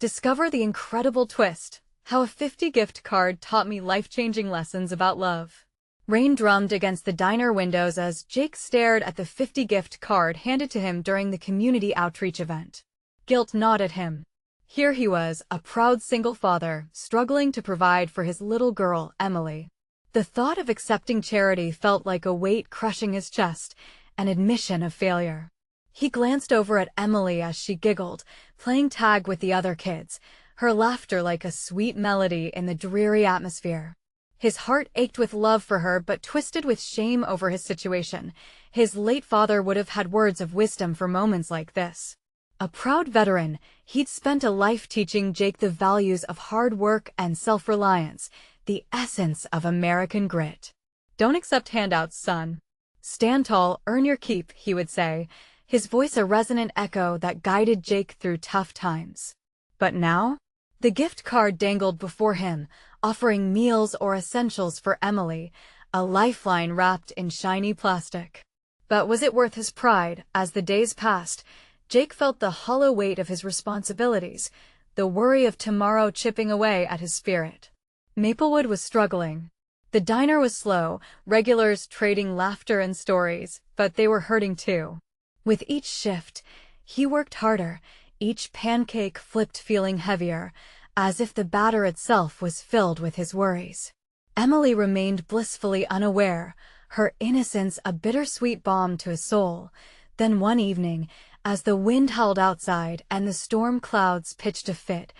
Discover the incredible twist, how a 50 gift card taught me life-changing lessons about love. Rain drummed against the diner windows as Jake stared at the 50 gift card handed to him during the community outreach event. Guilt gnawed at him. Here he was, a proud single father, struggling to provide for his little girl, Emily. The thought of accepting charity felt like a weight crushing his chest, an admission of failure. He glanced over at Emily as she giggled, playing tag with the other kids, her laughter like a sweet melody in the dreary atmosphere. His heart ached with love for her but twisted with shame over his situation. His late father would have had words of wisdom for moments like this. A proud veteran, he'd spent a life teaching Jake the values of hard work and self-reliance, the essence of American grit. "Don't accept handouts, son. Stand tall, earn your keep," he would say, his voice a resonant echo that guided Jake through tough times. But now? The gift card dangled before him, offering meals or essentials for Emily, a lifeline wrapped in shiny plastic. But was it worth his pride? As the days passed, Jake felt the hollow weight of his responsibilities, the worry of tomorrow chipping away at his spirit. Maplewood was struggling. The diner was slow, regulars trading laughter and stories, but they were hurting too. With each shift, he worked harder, each pancake flipped feeling heavier, as if the batter itself was filled with his worries. Emily remained blissfully unaware, her innocence a bittersweet balm to his soul. Then one evening, as the wind howled outside and the storm clouds pitched a fit,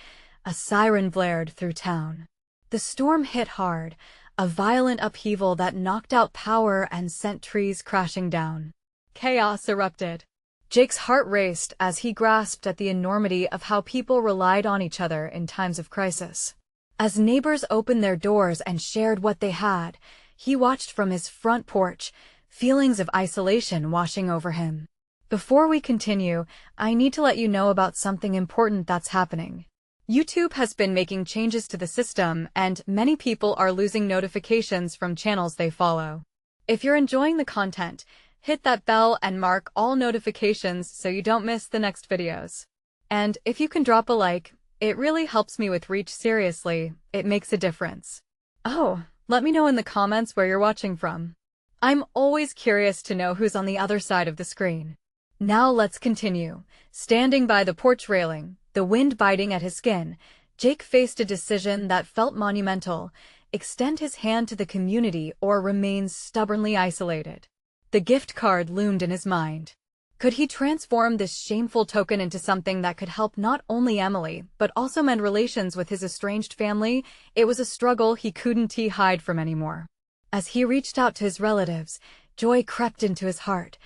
a siren blared through town. The storm hit hard, a violent upheaval that knocked out power and sent trees crashing down. Chaos erupted. Jake's heart raced as he grasped at the enormity of how people relied on each other in times of crisis. As neighbors opened their doors and shared what they had, he watched from his front porch, feelings of isolation washing over him. Before we continue, I need to let you know about something important that's happening. YouTube has been making changes to the system, and many people are losing notifications from channels they follow. If you're enjoying the content, hit that bell and mark all notifications so you don't miss the next videos. And if you can drop a like, it really helps me with reach. Seriously, it makes a difference. Oh, let me know in the comments where you're watching from. I'm always curious to know who's on the other side of the screen. Now let's continue. Standing by the porch railing, the wind biting at his skin, Jake faced a decision that felt monumental: extend his hand to the community or remain stubbornly isolated. The gift card loomed in his mind. Could he transform this shameful token into something that could help not only Emily, but also mend relations with his estranged family? It was a struggle he couldn't hide from anymore. As he reached out to his relatives, joy crept into his heart,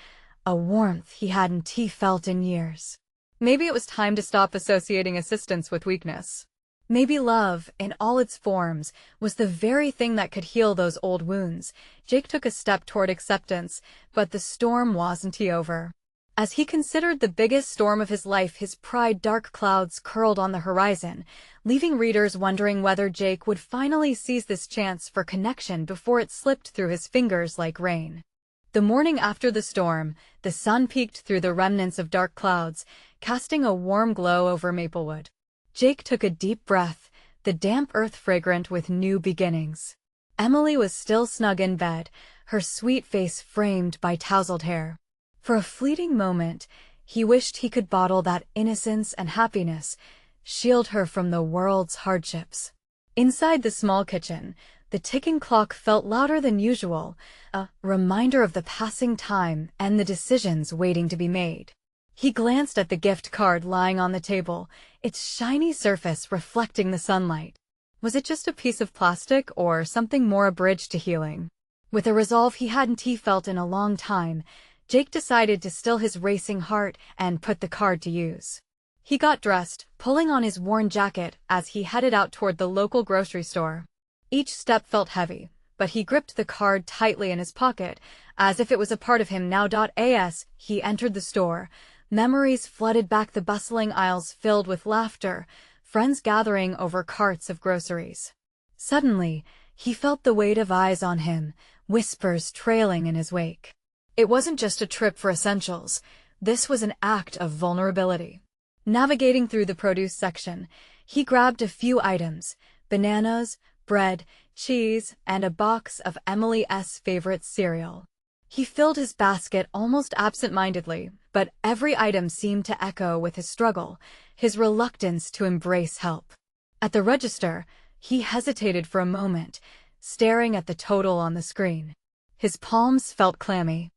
a warmth he hadn't felt in years. Maybe it was time to stop associating assistance with weakness. Maybe love, in all its forms, was the very thing that could heal those old wounds. Jake took a step toward acceptance, but the storm wasn't over. As he considered the biggest storm of his life, his pride, dark clouds curled on the horizon, leaving readers wondering whether Jake would finally seize this chance for connection before it slipped through his fingers like rain. The morning after the storm, the sun peeked through the remnants of dark clouds, casting a warm glow over Maplewood. Jake took a deep breath, the damp earth fragrant with new beginnings. Emily was still snug in bed, her sweet face framed by tousled hair. For a fleeting moment, he wished he could bottle that innocence and happiness, shield her from the world's hardships. Inside the small kitchen, the ticking clock felt louder than usual, a reminder of the passing time and the decisions waiting to be made. He glanced at the gift card lying on the table, its shiny surface reflecting the sunlight. Was it just a piece of plastic or something more, a bridge to healing? With a resolve he hadn't felt in a long time, Jake decided to still his racing heart and put the card to use. He got dressed, pulling on his worn jacket as he headed out toward the local grocery store. Each step felt heavy, but he gripped the card tightly in his pocket, as if it was a part of him now. As he entered the store, memories flooded back, the bustling aisles filled with laughter, friends gathering over carts of groceries. Suddenly, he felt the weight of eyes on him, whispers trailing in his wake. It wasn't just a trip for essentials, this was an act of vulnerability. Navigating through the produce section, he grabbed a few items: bananas, bread, cheese, and a box of Emily's favorite cereal. He filled his basket almost absent-mindedly, but every item seemed to echo with his struggle, his reluctance to embrace help. At the register, he hesitated for a moment, staring at the total on the screen. His palms felt clammy.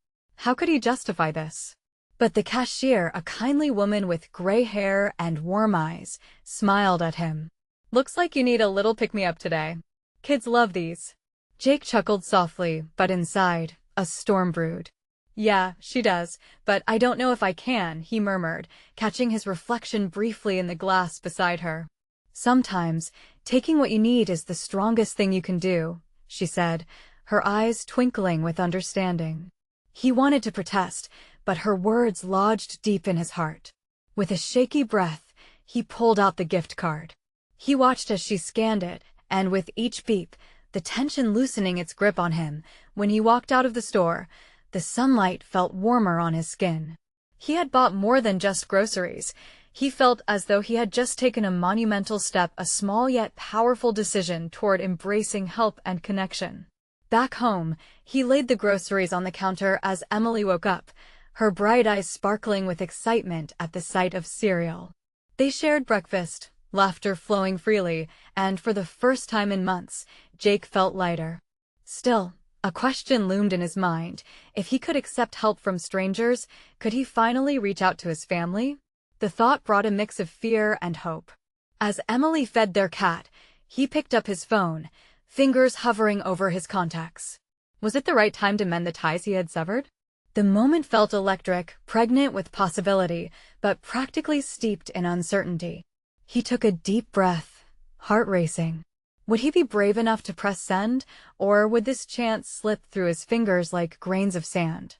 How could he justify this? But the cashier, a kindly woman with gray hair and warm eyes, smiled at him. "Looks like you need a little pick-me-up today. Kids love these." Jake chuckled softly, but inside, a storm brewed. "Yeah, she does, but I don't know if I can," he murmured, catching his reflection briefly in the glass beside her. "Sometimes, taking what you need is the strongest thing you can do," she said, her eyes twinkling with understanding. He wanted to protest, but her words lodged deep in his heart. With a shaky breath, he pulled out the gift card. He watched as she scanned it, and with each beep, the tension loosening its grip on him. When he walked out of the store, the sunlight felt warmer on his skin. He had bought more than just groceries. He felt as though he had just taken a monumental step, a small yet powerful decision toward embracing help and connection. Back home, he laid the groceries on the counter as Emily woke up, her bright eyes sparkling with excitement at the sight of cereal. They shared breakfast, laughter flowing freely, and for the first time in months, Jake felt lighter. Still, a question loomed in his mind. If he could accept help from strangers, could he finally reach out to his family? The thought brought a mix of fear and hope. As Emily fed their cat, he picked up his phone, fingers hovering over his contacts. Was it the right time to mend the ties he had severed? The moment felt electric, pregnant with possibility, but practically steeped in uncertainty. He took a deep breath, heart racing. Would he be brave enough to press send, or would this chance slip through his fingers like grains of sand?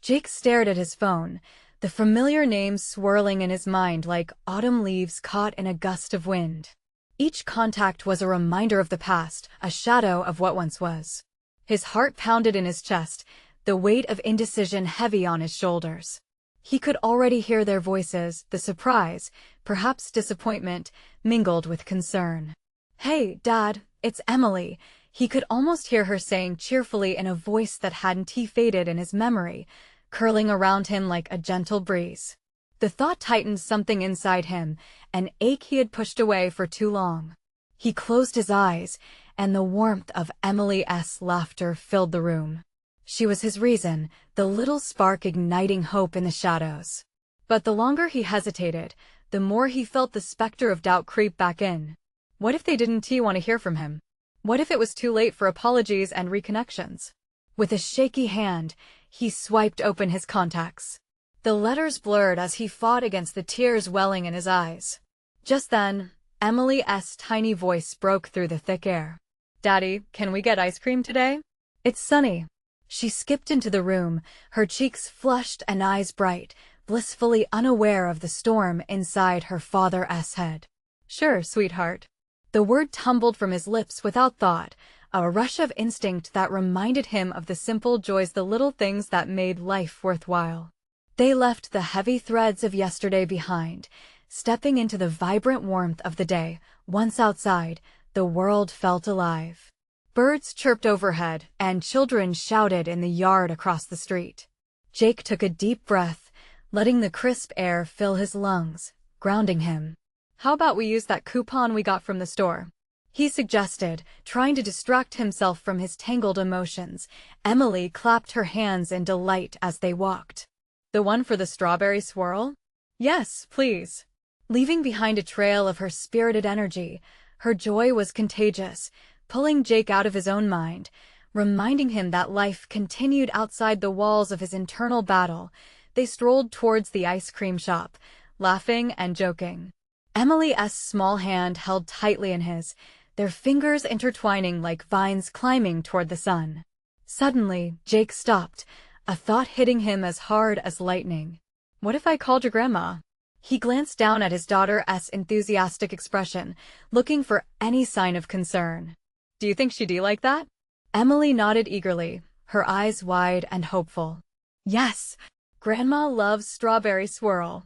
Jake stared at his phone, the familiar names swirling in his mind like autumn leaves caught in a gust of wind. Each contact was a reminder of the past, a shadow of what once was. His heart pounded in his chest, the weight of indecision heavy on his shoulders. He could already hear their voices, the surprise, perhaps disappointment, mingled with concern. "Hey, Dad, it's Emily," he could almost hear her saying cheerfully in a voice that hadn't faded in his memory, curling around him like a gentle breeze. The thought tightened something inside him, an ache he had pushed away for too long. He closed his eyes, and the warmth of Emily's laughter filled the room. She was his reason, the little spark igniting hope in the shadows. But the longer he hesitated, the more he felt the specter of doubt creep back in. What if they didn't want to hear from him? What if it was too late for apologies and reconnections? With a shaky hand, he swiped open his contacts. The letters blurred as he fought against the tears welling in his eyes. Just then, Emily's tiny voice broke through the thick air. "Daddy, can we get ice cream today? It's sunny." She skipped into the room, her cheeks flushed and eyes bright, blissfully unaware of the storm inside her father's head. "Sure, sweetheart." The word tumbled from his lips without thought, a rush of instinct that reminded him of the simple joys, the little things that made life worthwhile. They left the heavy threads of yesterday behind, stepping into the vibrant warmth of the day. Once outside, the world felt alive. Birds chirped overhead, and children shouted in the yard across the street. Jake took a deep breath, letting the crisp air fill his lungs, grounding him. "How about we use that coupon we got from the store?" he suggested, trying to distract himself from his tangled emotions. Emily clapped her hands in delight as they walked. "The one for the strawberry swirl?" "Yes, please." Leaving behind a trail of her spirited energy, her joy was contagious, pulling Jake out of his own mind, reminding him that life continued outside the walls of his internal battle. They strolled towards the ice cream shop, laughing and joking. Emily's small hand held tightly in his, their fingers intertwining like vines climbing toward the sun. Suddenly, Jake stopped, a thought hitting him as hard as lightning. "What if I called your grandma?" He glanced down at his daughter's enthusiastic expression, looking for any sign of concern. "Do you think she'd like that?" Emily nodded eagerly, her eyes wide and hopeful. "Yes, Grandma loves strawberry swirl."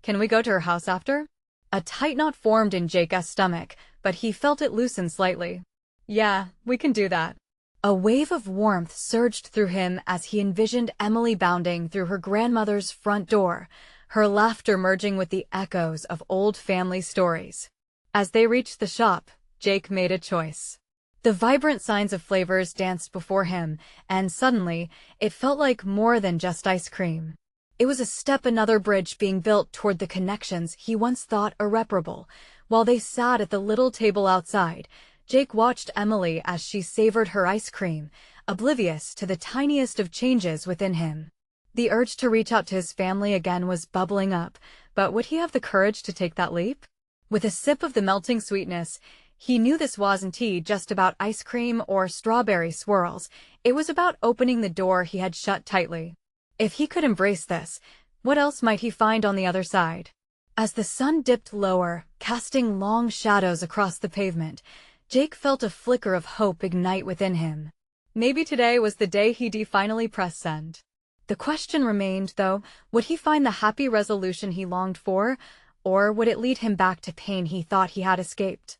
Can we go to her house after? A tight knot formed in Jake's stomach, but he felt it loosen slightly. Yeah, we can do that. A wave of warmth surged through him as he envisioned Emily bounding through her grandmother's front door, her laughter merging with the echoes of old family stories. As they reached the shop, Jake made a choice. The vibrant signs of flavors danced before him, and suddenly, it felt like more than just ice cream. It was another bridge being built toward the connections he once thought irreparable. While they sat at the little table outside, Jake watched Emily as she savored her ice cream, oblivious to the tiniest of changes within him. The urge to reach out to his family again was bubbling up, but would he have the courage to take that leap? With a sip of the melting sweetness, he knew this wasn't just about ice cream or strawberry swirls. It was about opening the door he had shut tightly. If he could embrace this, what else might he find on the other side? As the sun dipped lower, casting long shadows across the pavement, Jake felt a flicker of hope ignite within him. Maybe today was the day he'd finally press send. The question remained, though, would he find the happy resolution he longed for, or would it lead him back to pain he thought he had escaped?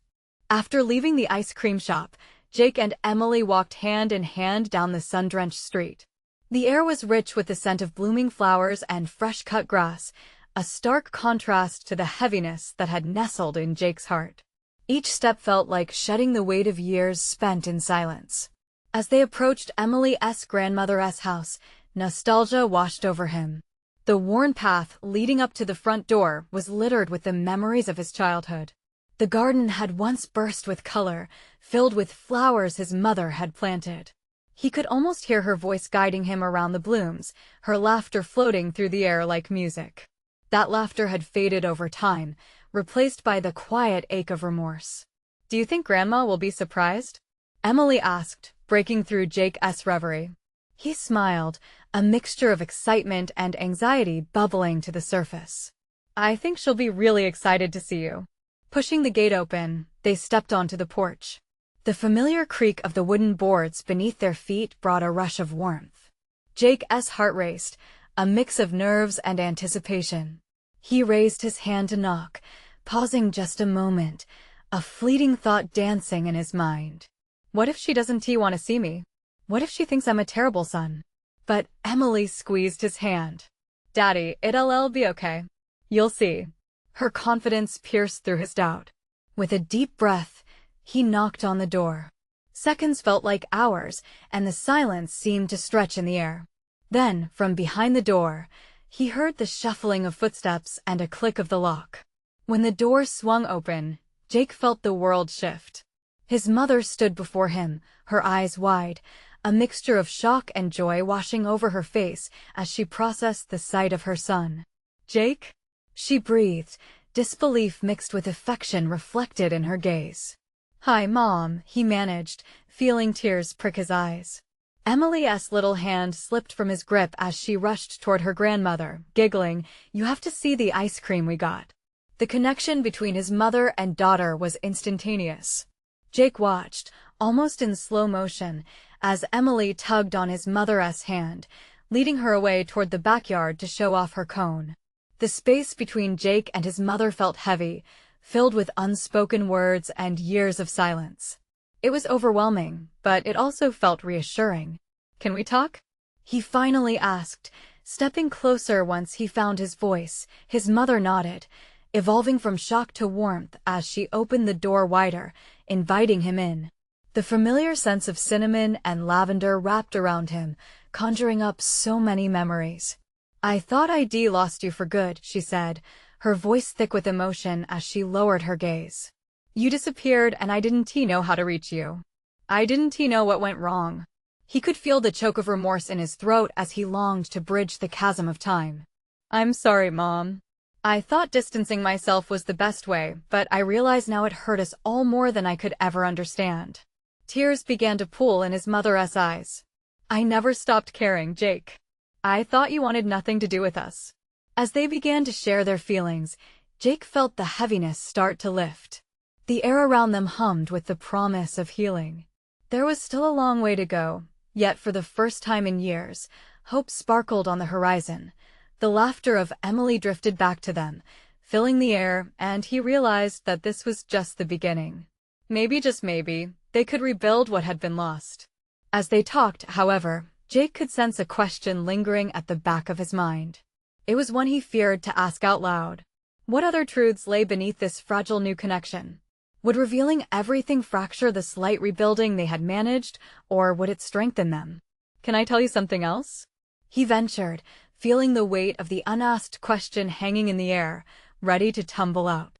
After leaving the ice cream shop, Jake and Emily walked hand in hand down the sun-drenched street. The air was rich with the scent of blooming flowers and fresh-cut grass, a stark contrast to the heaviness that had nestled in Jake's heart. Each step felt like shedding the weight of years spent in silence. As they approached Emily's grandmother's house, nostalgia washed over him. The worn path leading up to the front door was littered with the memories of his childhood. The garden had once burst with color, filled with flowers his mother had planted. He could almost hear her voice guiding him around the blooms, her laughter floating through the air like music. That laughter had faded over time, replaced by the quiet ache of remorse. "Do you think Grandma will be surprised?" Emily asked, breaking through Jake's reverie. He smiled, a mixture of excitement and anxiety bubbling to the surface. "I think she'll be really excited to see you." Pushing the gate open, they stepped onto the porch. The familiar creak of the wooden boards beneath their feet brought a rush of warmth. Jake's heart raced, a mix of nerves and anticipation. He raised his hand to knock, pausing just a moment, a fleeting thought dancing in his mind. What if she doesn't want to see me? What if she thinks I'm a terrible son? But Emily squeezed his hand. "Daddy, it'll be okay. You'll see." Her confidence pierced through his doubt. With a deep breath, he knocked on the door. Seconds felt like hours, and the silence seemed to stretch in the air. Then, from behind the door, he heard the shuffling of footsteps and a click of the lock. When the door swung open, Jake felt the world shift. His mother stood before him, her eyes wide, a mixture of shock and joy washing over her face as she processed the sight of her son. "Jake?" she breathed, disbelief mixed with affection reflected in her gaze. "Hi, Mom," he managed, feeling tears prick his eyes. Emily's little hand slipped from his grip as she rushed toward her grandmother, giggling, "You have to see the ice cream we got." The connection between his mother and daughter was instantaneous. Jake watched, almost in slow motion, as Emily tugged on his mother's hand, leading her away toward the backyard to show off her cone. The space between Jake and his mother felt heavy, filled with unspoken words and years of silence. It was overwhelming, but it also felt reassuring. "Can we talk?" he finally asked, stepping closer once he found his voice. His mother nodded, evolving from shock to warmth as she opened the door wider, inviting him in. The familiar sense of cinnamon and lavender wrapped around him, conjuring up so many memories. "I thought I'd lost you for good," she said, her voice thick with emotion as she lowered her gaze. "You disappeared and I didn't know how to reach you. I didn't know what went wrong." He could feel the choke of remorse in his throat as he longed to bridge the chasm of time. "I'm sorry, Mom. I thought distancing myself was the best way, but I realize now it hurt us all more than I could ever understand." Tears began to pool in his mother's eyes. "I never stopped caring, Jake. I thought you wanted nothing to do with us." As they began to share their feelings, Jake felt the heaviness start to lift. The air around them hummed with the promise of healing. There was still a long way to go, yet for the first time in years, hope sparkled on the horizon, The laughter of Emily drifted back to them, filling the air, and he realized that this was just the beginning. Maybe, just maybe, they could rebuild what had been lost. As they talked, however, Jake could sense a question lingering at the back of his mind. It was one he feared to ask out loud. What other truths lay beneath this fragile new connection? Would revealing everything fracture the slight rebuilding they had managed, or would it strengthen them? Can I tell you something else? He ventured, feeling the weight of the unasked question hanging in the air, ready to tumble out.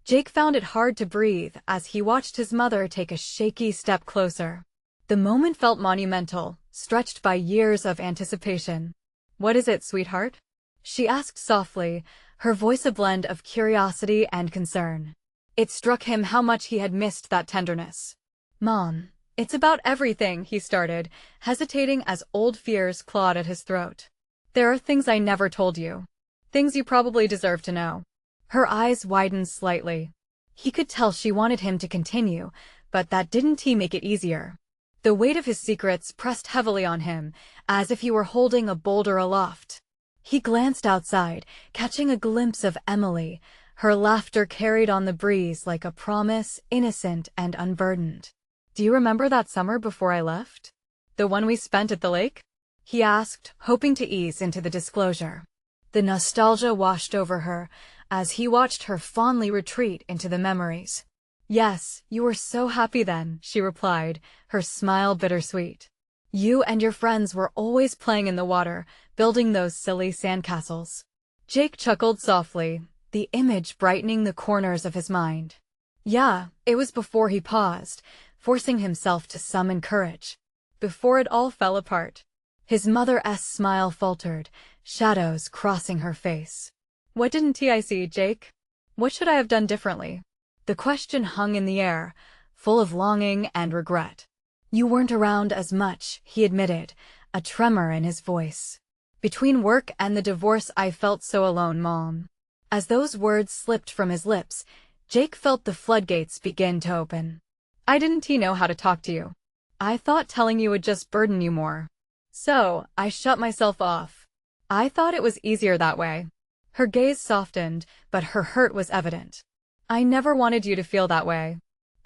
Jake found it hard to breathe as he watched his mother take a shaky step closer. The moment felt monumental, stretched by years of anticipation. "What is it, sweetheart?" she asked softly, her voice a blend of curiosity and concern. It struck him how much he had missed that tenderness. "Mom, it's about everything," he started, hesitating as old fears clawed at his throat. "There are things I never told you. Things you probably deserve to know." Her eyes widened slightly. He could tell she wanted him to continue, but that didn't make it easier. The weight of his secrets pressed heavily on him, as if he were holding a boulder aloft. He glanced outside, catching a glimpse of Emily, her laughter carried on the breeze like a promise, innocent and unburdened. "Do you remember that summer before I left? The one we spent at the lake?" he asked, hoping to ease into the disclosure. The nostalgia washed over her as he watched her fondly retreat into the memories. "Yes, you were so happy then," she replied, her smile bittersweet. "You and your friends were always playing in the water, building those silly sandcastles." Jake chuckled softly, the image brightening the corners of his mind. Yeah, it was before he paused, forcing himself to summon courage. Before it all fell apart. His mother's smile faltered, shadows crossing her face. "What didn't I see, Jake? What should I have done differently?" The question hung in the air, full of longing and regret. "You weren't around as much," he admitted, a tremor in his voice. "Between work and the divorce I felt so alone, Mom." As those words slipped from his lips, Jake felt the floodgates begin to open. "I didn't know how to talk to you. I thought telling you would just burden you more. So, I shut myself off. I thought it was easier that way." Her gaze softened, but her hurt was evident. "I never wanted you to feel that way.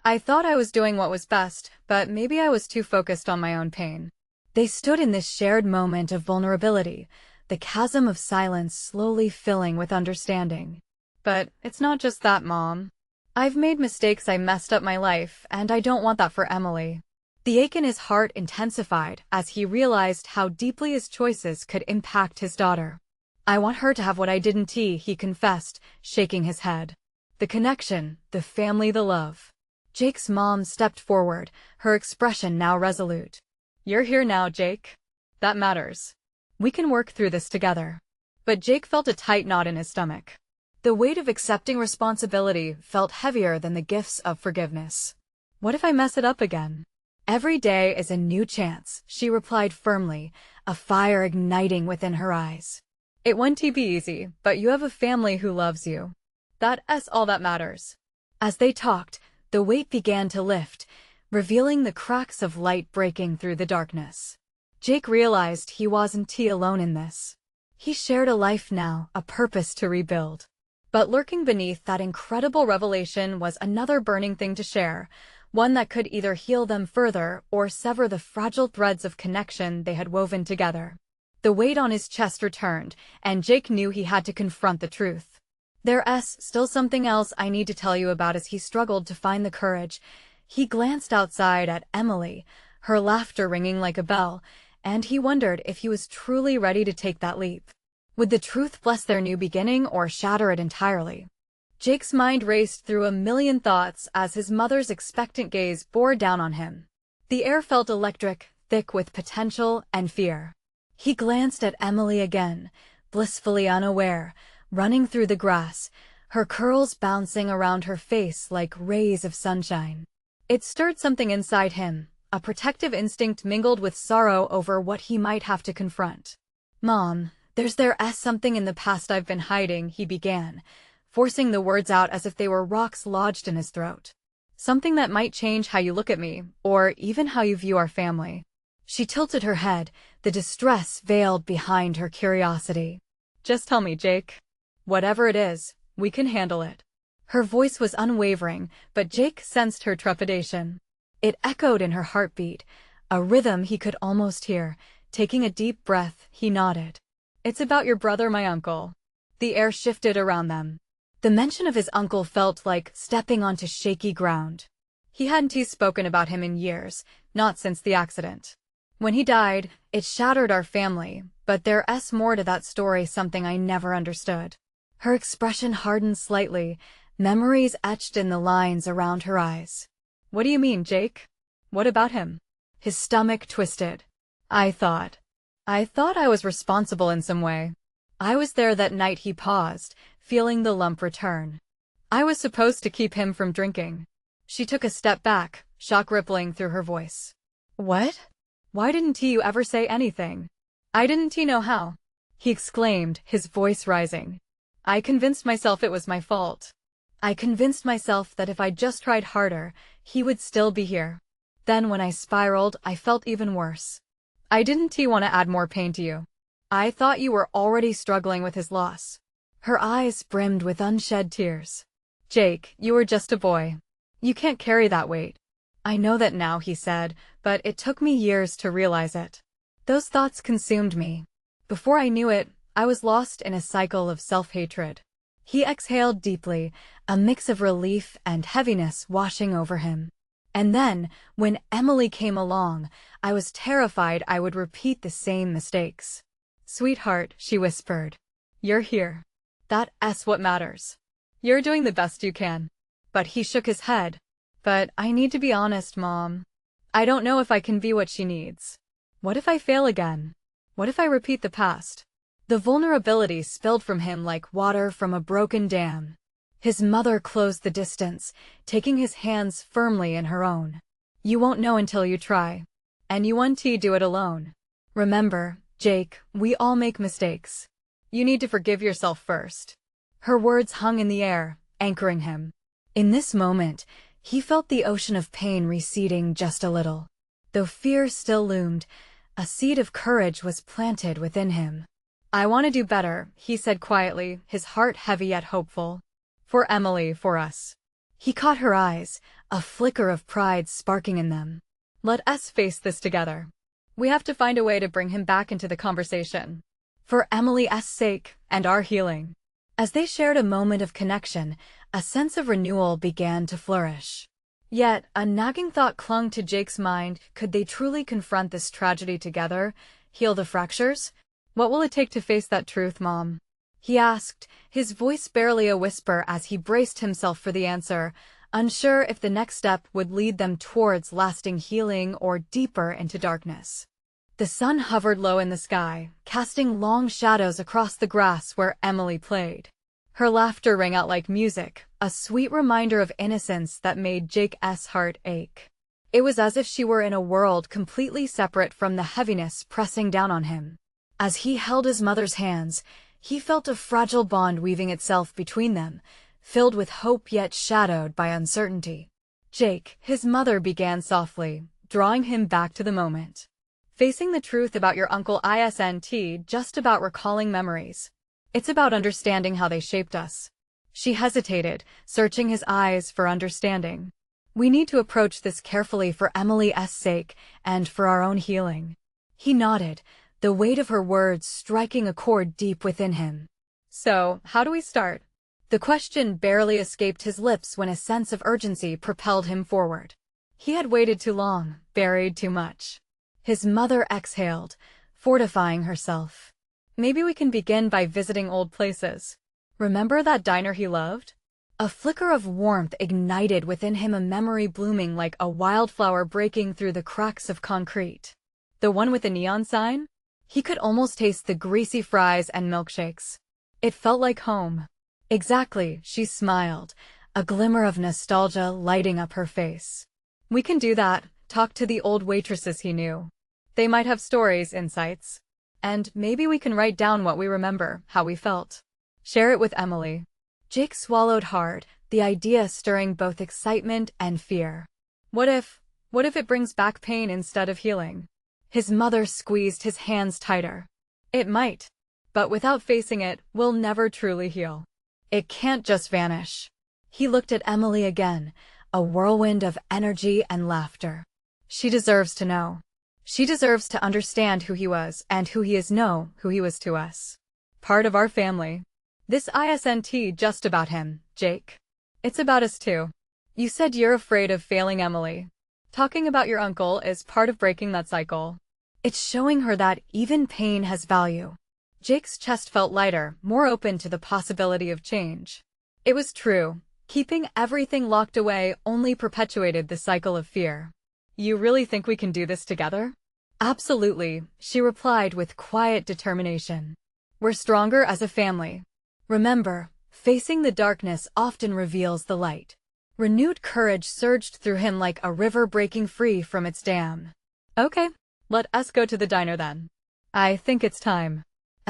I thought I was doing what was best, but maybe I was too focused on my own pain." They stood in this shared moment of vulnerability, the chasm of silence slowly filling with understanding. "But it's not just that, Mom. I've made mistakes, I messed up my life, and I don't want that for Emily." The ache in his heart intensified as he realized how deeply his choices could impact his daughter. "I want her to have what I didn't," he confessed, shaking his head. "The connection, the family, the love." Jake's mom stepped forward, her expression now resolute. "You're here now, Jake. That matters. We can work through this together." But Jake felt a tight knot in his stomach. The weight of accepting responsibility felt heavier than the gifts of forgiveness. "What if I mess it up again?" "Every day is a new chance," she replied firmly, a fire igniting within her eyes. "It won't be easy, but you have a family who loves you. That's all that matters." As they talked, the weight began to lift, revealing the cracks of light breaking through the darkness. Jake realized he wasn't alone in this. He shared a life now, a purpose to rebuild. But lurking beneath that incredible revelation was another burning thing to share, one that could either heal them further or sever the fragile threads of connection they had woven together. The weight on his chest returned, and Jake knew he had to confront the truth. "There's still something else I need to tell you about." As he struggled to find the courage, he glanced outside at Emily, her laughter ringing like a bell, and he wondered if he was truly ready to take that leap. Would the truth bless their new beginning or shatter it entirely? Jake's mind raced through a million thoughts as his mother's expectant gaze bore down on him. The air felt electric, thick with potential and fear. He glanced at Emily again, blissfully unaware, running through the grass, her curls bouncing around her face like rays of sunshine. It stirred something inside him, a protective instinct mingled with sorrow over what he might have to confront. "Mom, there's something in the past I've been hiding," he began, forcing the words out as if they were rocks lodged in his throat. "Something that might change how you look at me, or even how you view our family." She tilted her head, the distress veiled behind her curiosity. Just tell me, Jake. Whatever it is, we can handle it. Her voice was unwavering, but Jake sensed her trepidation. It echoed in her heartbeat, a rhythm he could almost hear. Taking a deep breath, he nodded. It's about your brother, my uncle. The air shifted around them. The mention of his uncle felt like stepping onto shaky ground. He hadn't spoken about him in years, not since the accident. When he died, it shattered our family, but there's more to that story, something I never understood. Her expression hardened slightly, memories etched in the lines around her eyes. What do you mean, Jake? What about him? His stomach twisted. I thought I was responsible in some way. I was there that night. He paused, feeling the lump return. I was supposed to keep him from drinking. She took a step back, shock rippling through her voice. What? Why didn't you ever say anything? I didn't know how, he exclaimed, his voice rising. I convinced myself it was my fault. I convinced myself that if I just tried harder, he would still be here. Then when I spiraled, I felt even worse. I didn't want to add more pain to you. I thought you were already struggling with his loss. Her eyes brimmed with unshed tears. Jake, you were just a boy. You can't carry that weight. I know that now, he said, but it took me years to realize it. Those thoughts consumed me. Before I knew it, I was lost in a cycle of self-hatred. He exhaled deeply, a mix of relief and heaviness washing over him. And then, when Emily came along, I was terrified I would repeat the same mistakes. Sweetheart, she whispered. You're here. That's what matters. You're doing the best you can. But he shook his head. But I need to be honest, Mom. I don't know if I can be what she needs. What if I fail again? What if I repeat the past? The vulnerability spilled from him like water from a broken dam. His mother closed the distance, taking his hands firmly in her own. You won't know until you try. And you won't do it alone. Remember, Jake, we all make mistakes. You need to forgive yourself first. Her words hung in the air, anchoring him. In this moment, he felt the ocean of pain receding just a little. Though fear still loomed, a seed of courage was planted within him. I want to do better, he said quietly, his heart heavy yet hopeful. For Emily, for us. He caught her eyes, a flicker of pride sparking in them. Let us face this together. We have to find a way to bring him back into the conversation. For Emily's sake, and our healing. As they shared a moment of connection, a sense of renewal began to flourish. Yet, a nagging thought clung to Jake's mind. Could they truly confront this tragedy together? Heal the fractures? What will it take to face that truth, Mom? He asked, his voice barely a whisper as he braced himself for the answer, unsure if the next step would lead them towards lasting healing or deeper into darkness. The sun hovered low in the sky, casting long shadows across the grass where Emily played. Her laughter rang out like music, a sweet reminder of innocence that made Jake's heart ache. It was as if she were in a world completely separate from the heaviness pressing down on him. As he held his mother's hands, he felt a fragile bond weaving itself between them, filled with hope yet shadowed by uncertainty. Jake, his mother began softly, drawing him back to the moment. Facing the truth about your uncle isn't just about recalling memories. It's about understanding how they shaped us. She hesitated, searching his eyes for understanding. We need to approach this carefully for Emily's sake and for our own healing. He nodded, the weight of her words striking a chord deep within him. So, how do we start? The question barely escaped his lips when a sense of urgency propelled him forward. He had waited too long, buried too much. His mother exhaled, fortifying herself. Maybe we can begin by visiting old places. Remember that diner he loved? A flicker of warmth ignited within him, a memory blooming like a wildflower breaking through the cracks of concrete. The one with the neon sign? He could almost taste the greasy fries and milkshakes. It felt like home. Exactly, she smiled, a glimmer of nostalgia lighting up her face. We can do that, talk to the old waitresses he knew. They might have stories, insights. And maybe we can write down what we remember, how we felt. Share it with Emily. Jake swallowed hard, the idea stirring both excitement and fear. What if it brings back pain instead of healing? His mother squeezed his hands tighter. It might. but without facing it, we'll never truly heal. It can't just vanish. He looked at Emily again, a whirlwind of energy and laughter. She deserves to know. She deserves to understand who he was and who he is know who he was to us. Part of our family. This isn't just about him, Jake. It's about us too. You said you're afraid of failing Emily. Talking about your uncle is part of breaking that cycle. It's showing her that even pain has value. Jake's chest felt lighter, more open to the possibility of change. It was true. Keeping everything locked away only perpetuated the cycle of fear. You really think we can do this together? Absolutely, she replied with quiet determination. We're stronger as a family. Remember, facing the darkness often reveals the light. Renewed courage surged through him like a river breaking free from its dam. Okay, let us go to the diner then. I think it's time.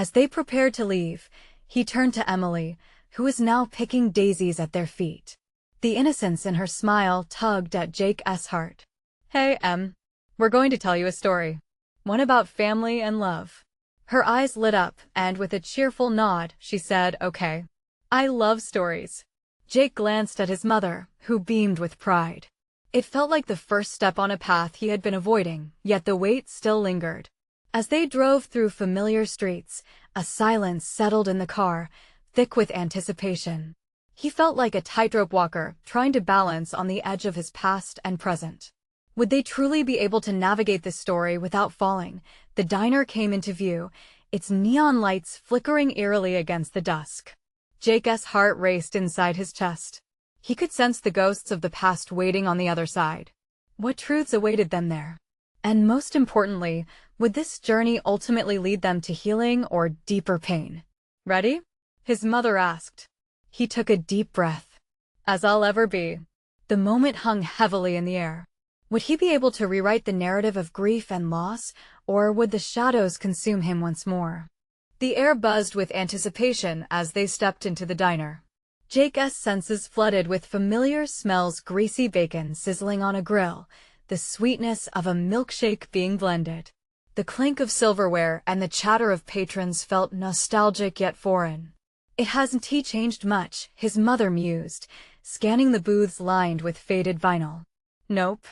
As they prepared to leave, he turned to Emily, who was now picking daisies at their feet. The innocence in her smile tugged at Jake's heart. Hey, Em. We're going to tell you a story. One about family and love. Her eyes lit up, and with a cheerful nod, she said, okay. I love stories. Jake glanced at his mother, who beamed with pride. It felt like the first step on a path he had been avoiding, yet the weight still lingered. As they drove through familiar streets, a silence settled in the car, thick with anticipation. He felt like a tightrope walker, trying to balance on the edge of his past and present. Would they truly be able to navigate this story without falling? The diner came into view, its neon lights flickering eerily against the dusk. Jake's heart raced inside his chest. He could sense the ghosts of the past waiting on the other side. What truths awaited them there? And most importantly, would this journey ultimately lead them to healing or deeper pain? Ready? His mother asked. He took a deep breath. As I'll ever be. The moment hung heavily in the air. Would he be able to rewrite the narrative of grief and loss, or would the shadows consume him once more? The air buzzed with anticipation as they stepped into the diner. Jake's senses flooded with familiar smells: greasy bacon sizzling on a grill, the sweetness of a milkshake being blended. The clink of silverware and the chatter of patrons felt nostalgic yet foreign. It hasn't changed much, his mother mused, scanning the booths lined with faded vinyl. Nope.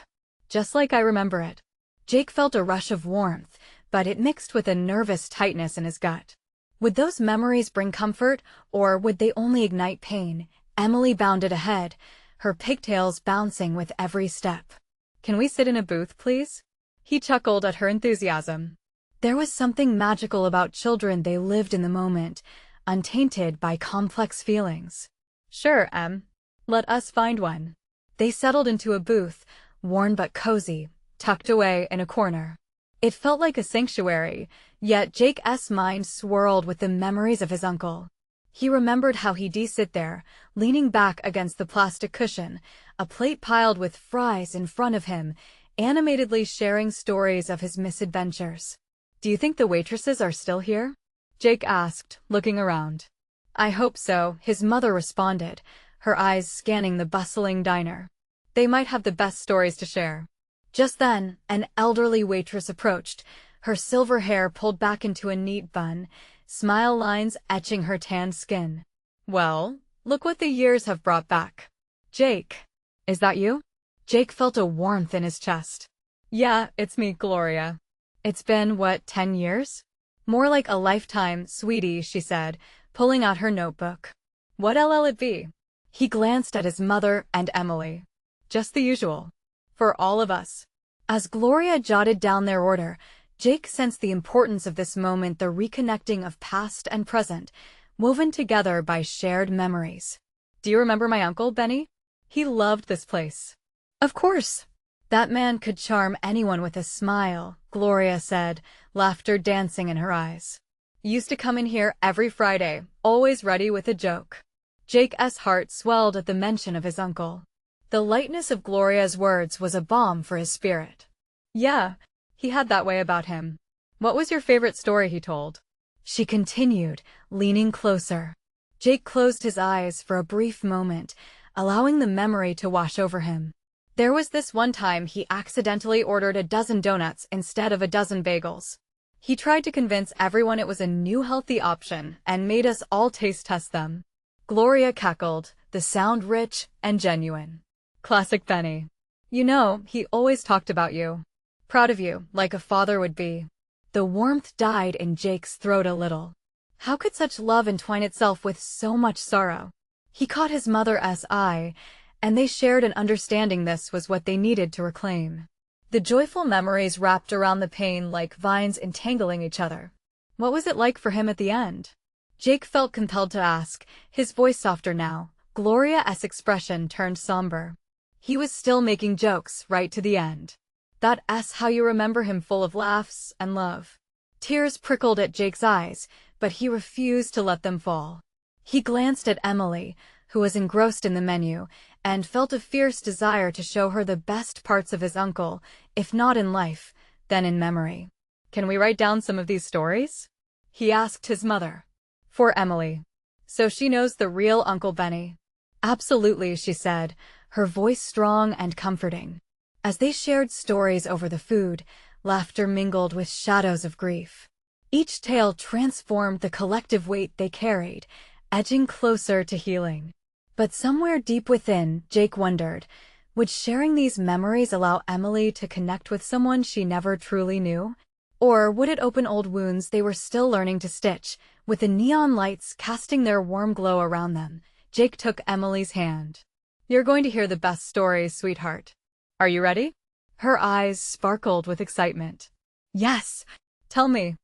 Just like I remember it. Jake felt a rush of warmth, but it mixed with a nervous tightness in his gut. Would those memories bring comfort, or would they only ignite pain? Emily bounded ahead, her pigtails bouncing with every step. Can we sit in a booth, please? He chuckled at her enthusiasm. There was something magical about children. They lived in the moment, untainted by complex feelings. Sure, Em. Let us find one. They settled into a booth, worn but cozy, tucked away in a corner. It felt like a sanctuary, yet Jake's mind swirled with the memories of his uncle. He remembered how he'd sit there, leaning back against the plastic cushion, a plate piled with fries in front of him, animatedly sharing stories of his misadventures. Do you think the waitresses are still here? Jake asked, looking around. I hope so, his mother responded, her eyes scanning the bustling diner. They might have the best stories to share. Just then, an elderly waitress approached, her silver hair pulled back into a neat bun, smile lines etching her tanned skin. Well, look what the years have brought back. Jake. Is that you? Jake felt a warmth in his chest. Yeah, it's me, Gloria. It's been, 10 years? More like a lifetime, sweetie, she said, pulling out her notebook. What'll it be? He glanced at his mother and Emily. Just the usual. For all of us. As Gloria jotted down their order, Jake sensed the importance of this moment, the reconnecting of past and present, woven together by shared memories. Do you remember my uncle, Benny? He loved this place. Of course. That man could charm anyone with a smile, Gloria said, laughter dancing in her eyes. He used to come in here every Friday, always ready with a joke. Jake's heart swelled at the mention of his uncle. The lightness of Gloria's words was a balm for his spirit. Yeah, he had that way about him. What was your favorite story he told? She continued, leaning closer. Jake closed his eyes for a brief moment, allowing the memory to wash over him. There was this one time he accidentally ordered a dozen donuts instead of a dozen bagels. He tried to convince everyone it was a new healthy option and made us all taste test them. Gloria cackled, the sound rich and genuine. Classic Benny. You know, he always talked about you. Proud of you, like a father would be. The warmth died in Jake's throat a little. How could such love entwine itself with so much sorrow? He caught his mother's eye, and they shared an understanding this was what they needed to reclaim. The joyful memories wrapped around the pain like vines entangling each other. What was it like for him at the end? Jake felt compelled to ask, his voice softer now. Gloria's expression turned somber. He was still making jokes right to the end. That's how you remember him, full of laughs and love. Tears prickled at Jake's eyes, but he refused to let them fall. He glanced at Emily, who was engrossed in the menu, and felt a fierce desire to show her the best parts of his uncle, if not in life, then in memory. Can we write down some of these stories? He asked his mother. For Emily. So she knows the real Uncle Benny. Absolutely, she said, her voice strong and comforting. As they shared stories over the food, laughter mingled with shadows of grief. Each tale transformed the collective weight they carried, edging closer to healing. But somewhere deep within, Jake wondered, would sharing these memories allow Emily to connect with someone she never truly knew? Or would it open old wounds they were still learning to stitch? With the neon lights casting their warm glow around them, Jake took Emily's hand. You're going to hear the best stories, sweetheart. Are you ready? Her eyes sparkled with excitement. Yes, tell me.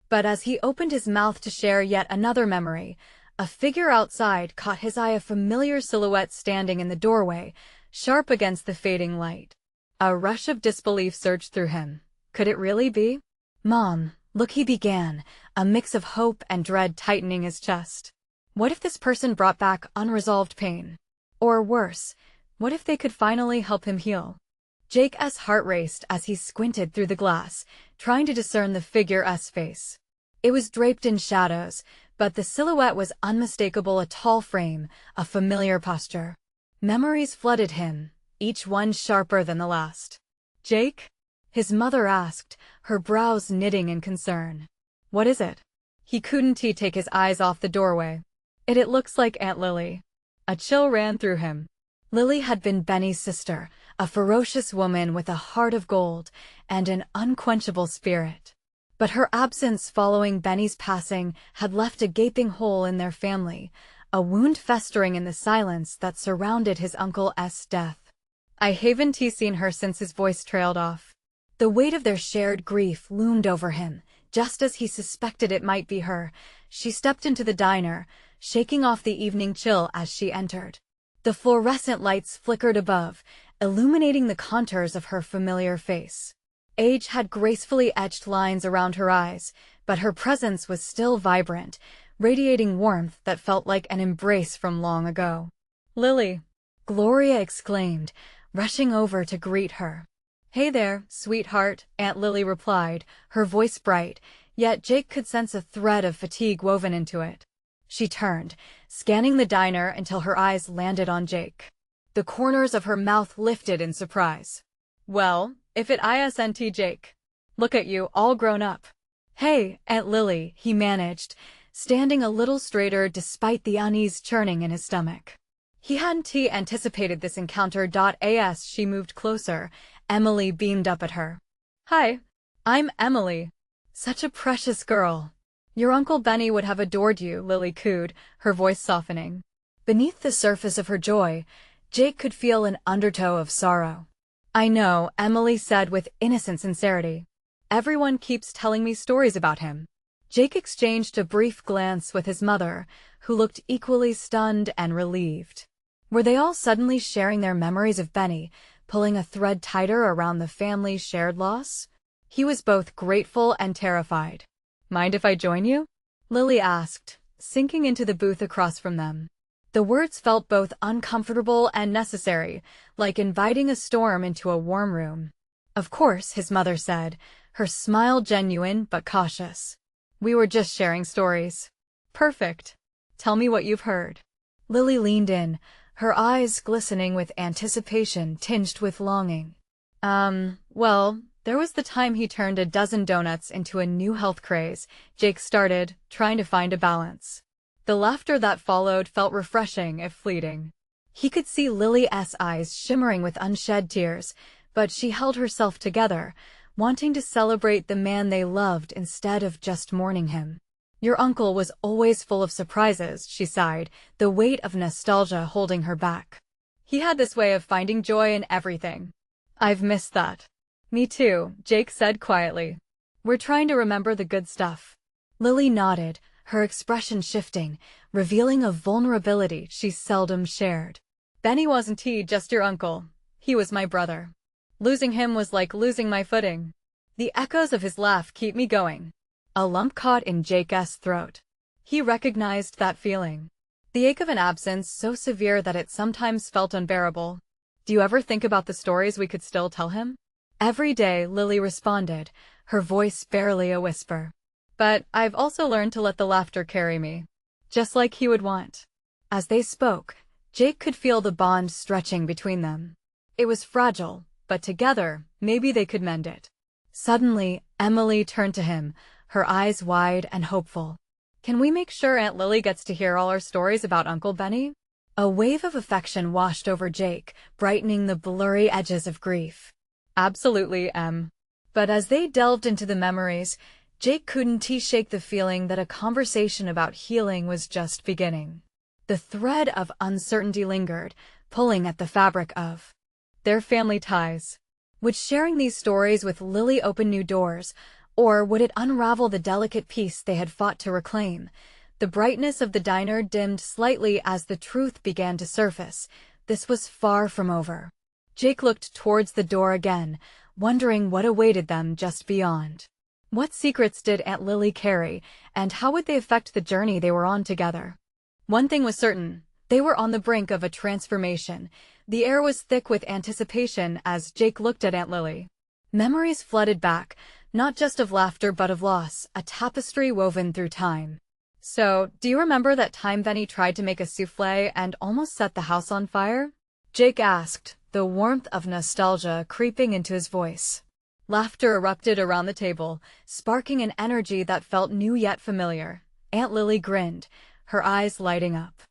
But as he opened his mouth to share yet another memory, a figure outside caught his eye, a familiar silhouette standing in the doorway, sharp against the fading light. A rush of disbelief surged through him. Could it really be? Mom, look, he began, a mix of hope and dread tightening his chest. What if this person brought back unresolved pain? Or worse, what if they could finally help him heal? Jake's heart raced as he squinted through the glass, trying to discern the figure's face. It was draped in shadows, but the silhouette was unmistakable, a tall frame, a familiar posture. Memories flooded him, each one sharper than the last. Jake? His mother asked, her brows knitting in concern. What is it? He couldn't take his eyes off the doorway. It looks like Aunt Lily. A chill ran through him. Lily had been Benny's sister, a ferocious woman with a heart of gold and an unquenchable spirit. But her absence following Benny's passing had left a gaping hole in their family, a wound festering in the silence that surrounded his uncle's death. I haven't seen her since. His voice trailed off. The weight of their shared grief loomed over him, just as he suspected it might be her. She stepped into the diner, shaking off the evening chill as she entered. The fluorescent lights flickered above, illuminating the contours of her familiar face. Age had gracefully etched lines around her eyes, but her presence was still vibrant, radiating warmth that felt like an embrace from long ago. Lily! Gloria exclaimed, rushing over to greet her. Hey there, sweetheart, Aunt Lily replied, her voice bright, yet Jake could sense a thread of fatigue woven into it. She turned, scanning the diner until her eyes landed on Jake. The corners of her mouth lifted in surprise. Well, if it isn't Jake. Look at you, all grown up. Hey, Aunt Lily, he managed, standing a little straighter despite the unease churning in his stomach. He hadn't anticipated this encounter. As she moved closer, Emily beamed up at her. Hi, I'm Emily. Such a precious girl. Your Uncle Benny would have adored you, Lily cooed, her voice softening. Beneath the surface of her joy, Jake could feel an undertow of sorrow. I know, Emily said with innocent sincerity. Everyone keeps telling me stories about him. Jake exchanged a brief glance with his mother, who looked equally stunned and relieved. Were they all suddenly sharing their memories of Benny, pulling a thread tighter around the family's shared loss? He was both grateful and terrified. Mind if I join you? Lily asked, sinking into the booth across from them. The words felt both uncomfortable and necessary, like inviting a storm into a warm room. Of course, his mother said, her smile genuine but cautious. We were just sharing stories. Perfect. Tell me what you've heard. Lily leaned in, her eyes glistening with anticipation tinged with longing. Well, There was the time he turned a dozen donuts into a new health craze. Jake started, trying to find a balance. The laughter that followed felt refreshing if fleeting. He could see Lily's eyes shimmering with unshed tears, but she held herself together, wanting to celebrate the man they loved instead of just mourning him. Your uncle was always full of surprises, she sighed, the weight of nostalgia holding her back. He had this way of finding joy in everything. I've missed that. Me too, Jake said quietly. We're trying to remember the good stuff. Lily nodded, her expression shifting, revealing a vulnerability she seldom shared. Benny wasn't just your uncle. He was my brother. Losing him was like losing my footing. The echoes of his laugh keep me going. A lump caught in Jake's throat. He recognized that feeling. The ache of an absence so severe that it sometimes felt unbearable. Do you ever think about the stories we could still tell him? Every day, Lily responded, her voice barely a whisper. But I've also learned to let the laughter carry me. Just like he would want. As they spoke, Jake could feel the bond stretching between them. It was fragile, but together, maybe they could mend it. Suddenly, Emily turned to him, her eyes wide and hopeful. Can we make sure Aunt Lily gets to hear all our stories about Uncle Benny? A wave of affection washed over Jake, brightening the blurry edges of grief. Absolutely, Em. But as they delved into the memories, Jake couldn't shake the feeling that a conversation about healing was just beginning. The thread of uncertainty lingered, pulling at the fabric of their family ties. Would sharing these stories with Lily open new doors, or would it unravel the delicate peace they had fought to reclaim? The brightness of the diner dimmed slightly as the truth began to surface. This was far from over. Jake looked towards the door again, wondering what awaited them just beyond. What secrets did Aunt Lily carry, and how would they affect the journey they were on together? One thing was certain, they were on the brink of a transformation. The air was thick with anticipation as Jake looked at Aunt Lily. Memories flooded back, not just of laughter but of loss, a tapestry woven through time. So, do you remember that time Benny tried to make a souffle and almost set the house on fire? Jake asked, the warmth of nostalgia creeping into his voice. Laughter erupted around the table, sparking an energy that felt new yet familiar. Aunt Lily grinned, her eyes lighting up.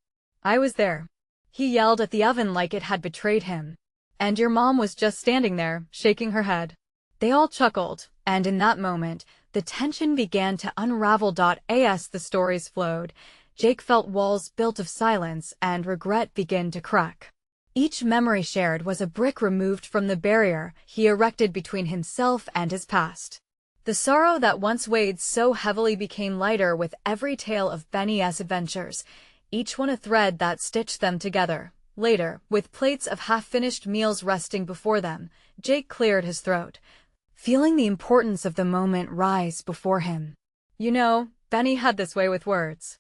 I was there. He yelled at the oven like it had betrayed him. And your mom was just standing there, shaking her head. They all chuckled, and in that moment, the tension began to unravel. As the stories flowed, Jake felt walls built of silence and regret begin to crack. Each memory shared was a brick removed from the barrier he erected between himself and his past. The sorrow that once weighed so heavily became lighter with every tale of Benny's adventures, each one a thread that stitched them together. Later, with plates of half-finished meals resting before them, Jake cleared his throat, feeling the importance of the moment rise before him. You know, Benny had this way with words.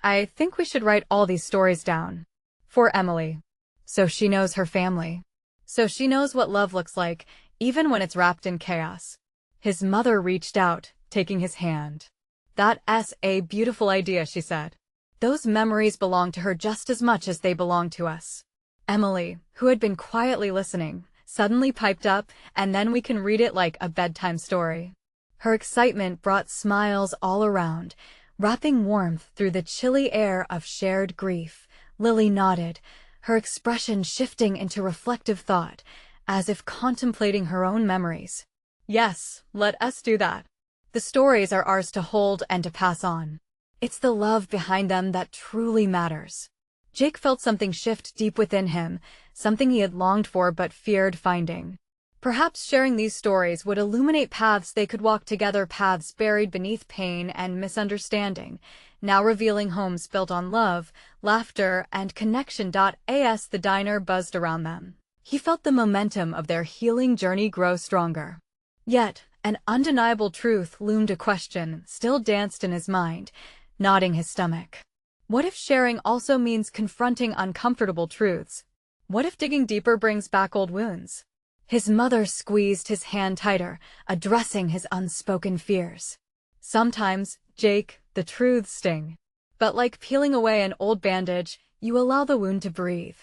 I think we should write all these stories down. For Emily. So she knows her family. So she knows what love looks like, even when it's wrapped in chaos. His mother reached out, taking his hand. That's a beautiful idea, she said. Those memories belong to her just as much as they belong to us. Emily, who had been quietly listening, suddenly piped up, and then we can read it like a bedtime story. Her excitement brought smiles all around, wrapping warmth through the chilly air of shared grief. Lily nodded, her expression shifting into reflective thought, as if contemplating her own memories. Yes, let us do that. The stories are ours to hold and to pass on. It's the love behind them that truly matters. Jake felt something shift deep within him, something he had longed for but feared finding. Perhaps sharing these stories would illuminate paths they could walk together, paths buried beneath pain and misunderstanding, now revealing homes built on love, laughter, and connection. As the diner buzzed around them, he felt the momentum of their healing journey grow stronger. Yet, an undeniable truth loomed. A question still danced in his mind, knotting his stomach. What if sharing also means confronting uncomfortable truths? What if digging deeper brings back old wounds? His mother squeezed his hand tighter, addressing his unspoken fears. Sometimes, Jake, the truths sting. But like peeling away an old bandage, you allow the wound to breathe.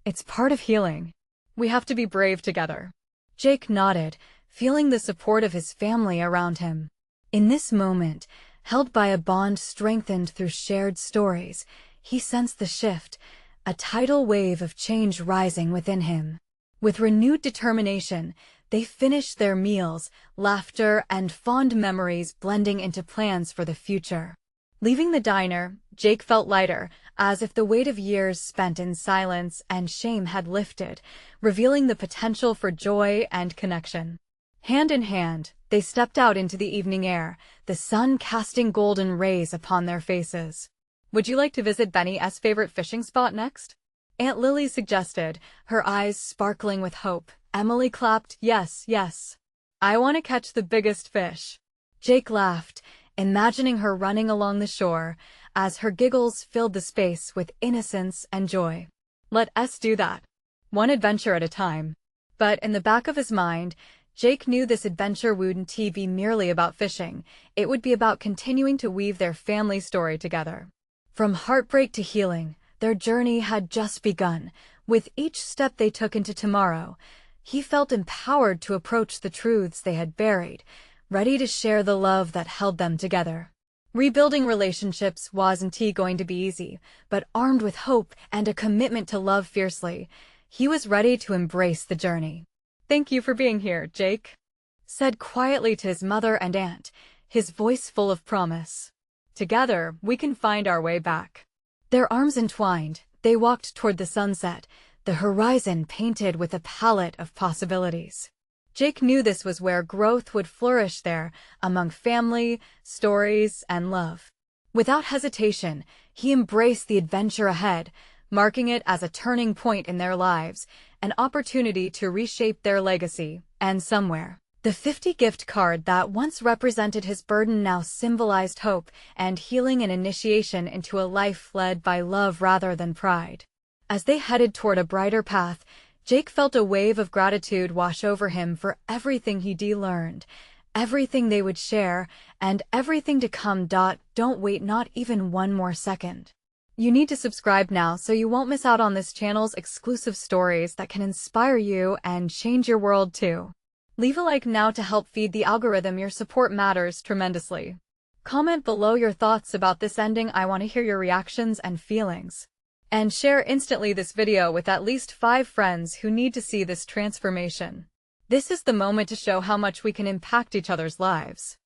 It's part of healing. We have to be brave together. Jake nodded, feeling the support of his family around him. In this moment, held by a bond strengthened through shared stories, he sensed the shift, a tidal wave of change rising within him. With renewed determination, they finished their meals, laughter and fond memories blending into plans for the future. Leaving the diner, Jake felt lighter, as if the weight of years spent in silence and shame had lifted, revealing the potential for joy and connection. Hand in hand, they stepped out into the evening air, the sun casting golden rays upon their faces. "Would you like to visit Benny's favorite fishing spot next?" Aunt Lily suggested, her eyes sparkling with hope. Emily clapped, "Yes, yes. I want to catch the biggest fish." Jake laughed, imagining her running along the shore, as her giggles filled the space with innocence and joy. "Let us do that. One adventure at a time." But in the back of his mind, Jake knew this adventure wouldn't be merely about fishing. It would be about continuing to weave their family story together. From heartbreak to healing, their journey had just begun. With each step they took into tomorrow, he felt empowered to approach the truths they had buried, ready to share the love that held them together. Rebuilding relationships wasn't going to be easy, but armed with hope and a commitment to love fiercely, he was ready to embrace the journey. "Thank you for being here, Jake," said quietly to his mother and aunt, his voice full of promise. "Together, we can find our way back." Their arms entwined, they walked toward the sunset, the horizon painted with a palette of possibilities. Jake knew this was where growth would flourish there, among family, stories, and love. Without hesitation, he embraced the adventure ahead, marking it as a turning point in their lives, an opportunity to reshape their legacy, and somewhere, the 50 gift card that once represented his burden now symbolized hope and healing, and initiation into a life led by love rather than pride. As they headed toward a brighter path, Jake felt a wave of gratitude wash over him for everything he'd learned, everything they would share, and everything to come. Don't wait not even one more second. You need to subscribe now so you won't miss out on this channel's exclusive stories that can inspire you and change your world too. Leave a like now to help feed the algorithm. Your support matters tremendously. Comment below your thoughts about this ending. I want to hear your reactions and feelings. And share instantly this video with at least 5 friends who need to see this transformation. This is the moment to show how much we can impact each other's lives.